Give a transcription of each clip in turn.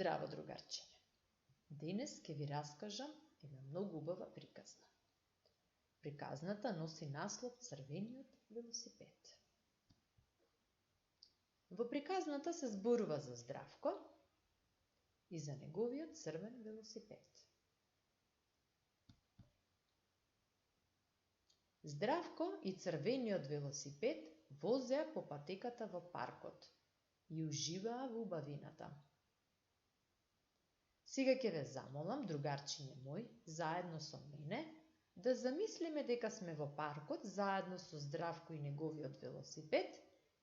Здраво, другарчиња! Денес ќе ви раскажам една многу убава приказна. Приказната носи наслов Црвениот велосипед. Во приказната се зборува за Здравко и за неговиот црвен велосипед. Здравко и црвениот велосипед возеа по патеката во паркот и уживаа во убавината. Сега ќе ве замолам, другарчиње мој, заедно со мене, да замислиме дека сме во паркот заедно со Здравко и неговиот велосипед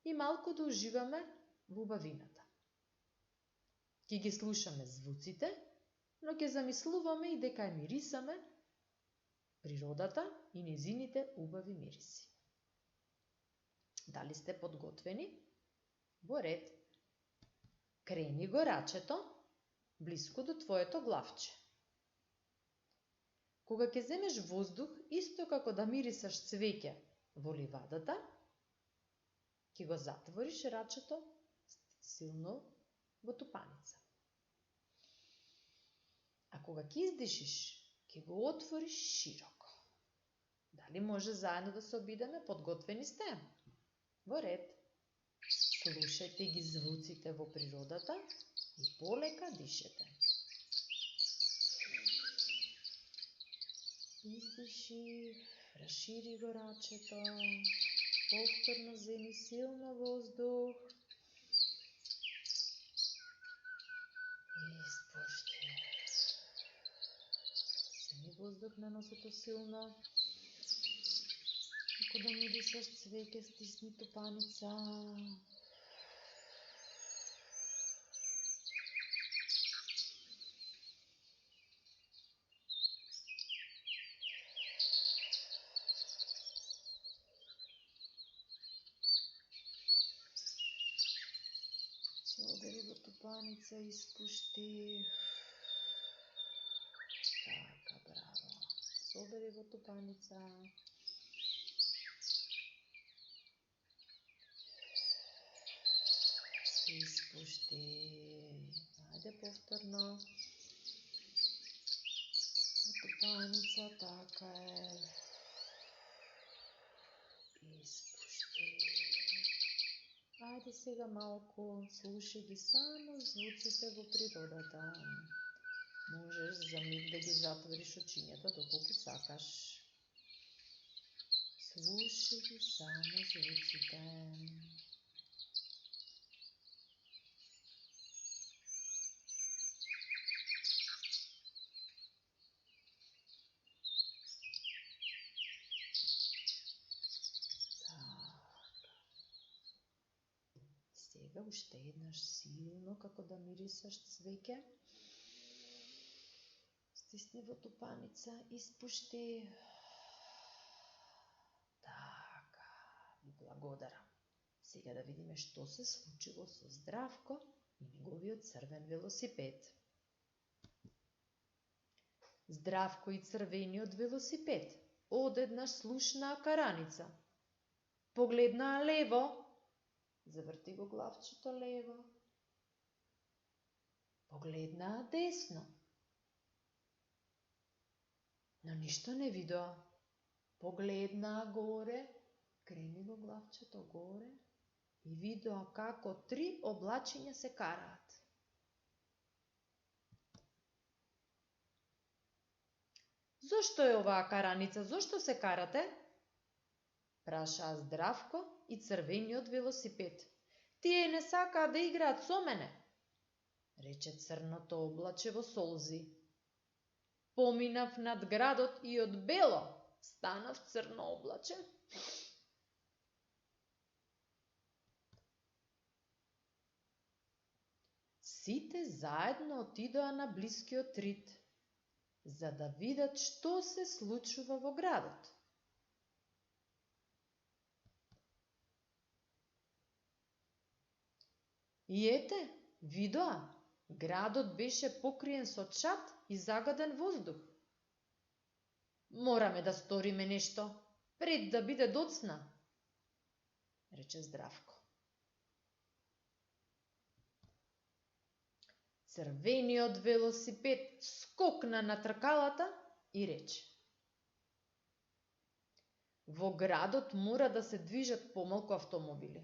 и малку да уживаме во убавината. Ќе ги слушаме звуците, но ќе замислуваме и дека ја мирисаме природата и незините убави мириси. Дали сте подготвени? Во ред. Крени го рачето блиску до твоето главче. Кога ќе земеш воздух, исто како да мирисаш цвеќе во ливадата, ќе го затвориш рачето силно во тупаница. А кога ќе издишиш, ќе го отвориш широко. Дали може заедно да се обидеме? Подготвени сте? Во ред. Слушајте ги звуците во природата и полека дишете. Издиши, расшири го рачето, повторно земи силно воздух. Испушти. Земи воздух на носото силно. Ако да мирисаш цвеќе, стисни тупаница. Собери во тупаница, испушти. Така, браво. Собери во тупаница. Испушти. Ајде повторно. Во тупаница, така е. Испушти. Ајде сега малку, слушај ги само звуците во природата. Можеш за миг да ги затвориш очињата доколку сакаш. Слушај ги само звуците. Сега уште еднаш силно, како да мирисаш цвеќе. Стисни во тупаница, испушти. Така, ви благодарам. Сега да видиме што се случило со Здравко и неговиот црвен велосипед. Здравко и црвениот велосипед одеднаш слушнаа караница. Погледнаа лево. Заврти го главчето лево. Погледнаа десно. Но ништо не видоа. Погледнаа горе, крени го главчето горе и видоа како 3 облачиња се караат. Зошто е оваа караница? Зошто се карате? Прашаа Здравко и црвениот велосипед. Тие не сакаат да играат со мене, рече црното облаче во солзи. Поминав над градот и од бело станав црно облаче. Сите заедно отидоа на блискиот рид, за да видат што се случува во градот. И ете, видоа, градот беше покриен со чад и загаден воздух. Мораме да сториме нешто, пред да биде доцна, рече Здравко. Црвениот велосипед скокна на тркалата и рече: во градот мора да се движат помалку автомобили.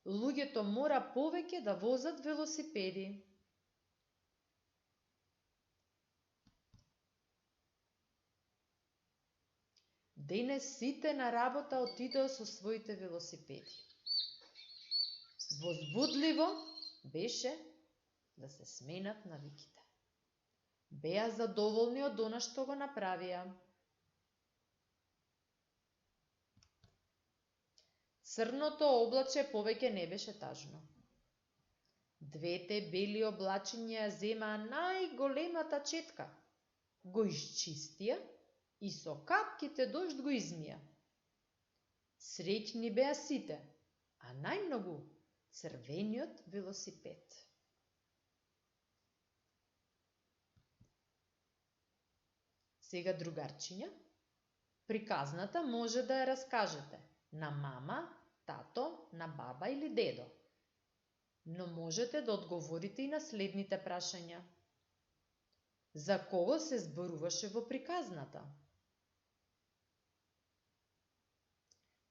Луѓето мора повеќе да возат велосипеди. Денес сите на работа отидоа со своите велосипеди. Возбудливо беше да се сменат навиките. Беа задоволни од она што го направија. Црното облаче повеќе не беше тажно. Двете бели облачиња ја земаа најголемата четка, го исчистија и со капките дожд го измија. Среќни беа сите, а најмногу црвениот велосипед. Сега, другарчиња, приказната може да ја раскажете на мама, тато, на баба или дедо. Но можете да одговорите и на следните прашања. За кого се зборуваше во приказната?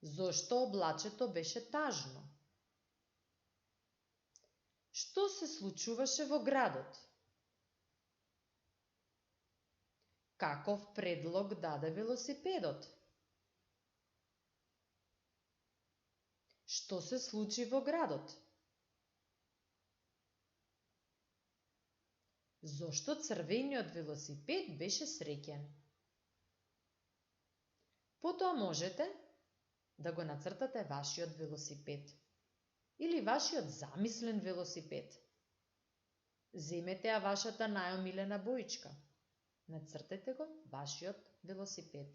Зошто облачето беше тажно? Што се случуваше во градот? Каков предлог даде велосипедот? Што се случи во градот? Зошто црвениот велосипед беше среќен? Потоа можете да го нацртате вашиот велосипед или вашиот замислен велосипед. Земете ја вашата најомилена боичка. Нацртете го вашиот велосипед.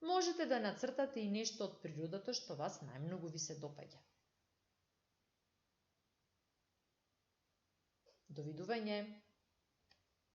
Можете да нацртате и нешто од природата што вас најмногу ви се допаѓа. Довидување!